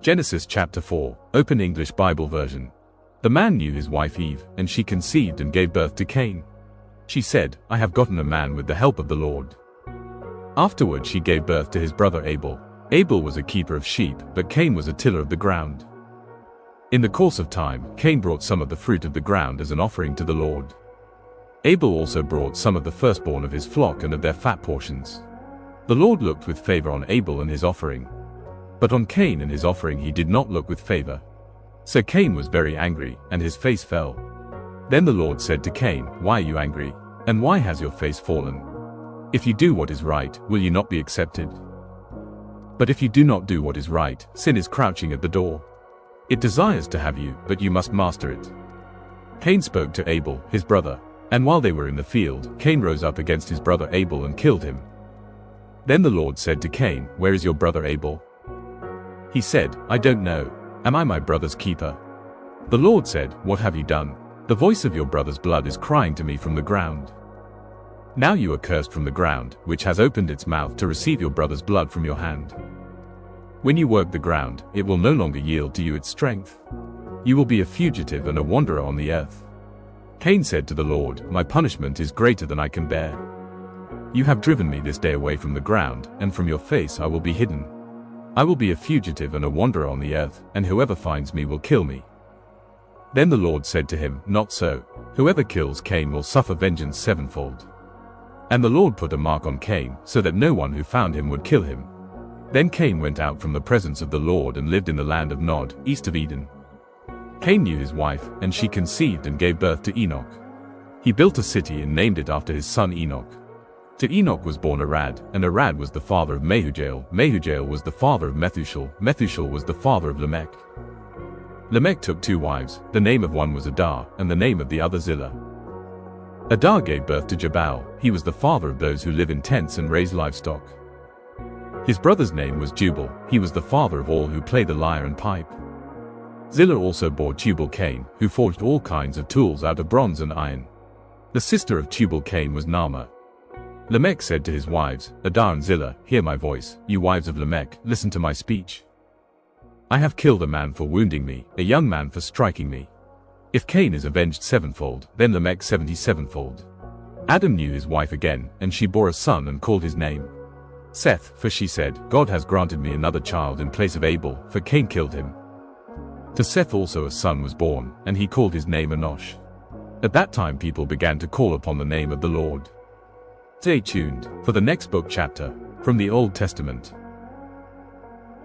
Genesis chapter 4, Open English Bible version. The man knew his wife Eve, and she conceived and gave birth to Cain. She said, I have gotten a man with the help of the Lord. Afterward she gave birth to his brother Abel. Abel was a keeper of sheep, but Cain was a tiller of the ground. In the course of time, Cain brought some of the fruit of the ground as an offering to the Lord. Abel also brought some of the firstborn of his flock and of their fat portions. The Lord looked with favor on Abel and his offering. But on Cain and his offering he did not look with favor. So Cain was very angry, and his face fell. Then the Lord said to Cain, Why are you angry? And why has your face fallen? If you do what is right, will you not be accepted? But if you do not do what is right, sin is crouching at the door. It desires to have you, but you must master it. Cain spoke to Abel, his brother, and while they were in the field, Cain rose up against his brother Abel and killed him. Then the Lord said to Cain, Where is your brother Abel? He said, I don't know. Am I my brother's keeper? The Lord said, What have you done? The voice of your brother's blood is crying to me from the ground. Now you are cursed from the ground, which has opened its mouth to receive your brother's blood from your hand. When you work the ground, it will no longer yield to you its strength. You will be a fugitive and a wanderer on the earth. Cain said to the Lord, My punishment is greater than I can bear. You have driven me this day away from the ground, and from your face I will be hidden. I will be a fugitive and a wanderer on the earth, and whoever finds me will kill me. Then the Lord said to him, Not so. Whoever kills Cain will suffer vengeance sevenfold. And the Lord put a mark on Cain, so that no one who found him would kill him. Then Cain went out from the presence of the Lord and lived in the land of Nod, east of Eden. Cain knew his wife, and she conceived and gave birth to Enoch. He built a city and named it after his son Enoch. To Enoch was born Arad, and Arad was the father of Mehujael. Mehujael was the father of Methushal. Methushal was the father of Lamech. Lamech took two wives. The name of one was Adah, and the name of the other Zillah. Adah gave birth to Jabal. He was the father of those who live in tents and raise livestock. His brother's name was Jubal. He was the father of all who play the lyre and pipe. Zillah also bore Tubal-Cain, who forged all kinds of tools out of bronze and iron. The sister of Tubal-Cain was Naamah. Lamech said to his wives, Adah and Zillah, Hear my voice, you wives of Lamech, listen to my speech. I have killed a man for wounding me, a young man for striking me. If Cain is avenged sevenfold, then Lamech 77-fold. Adam knew his wife again, and she bore a son and called his name Seth, for she said, God has granted me another child in place of Abel, for Cain killed him. To Seth also a son was born, and he called his name Enosh. At that time people began to call upon the name of the Lord. Stay tuned for the next book chapter from the Old Testament.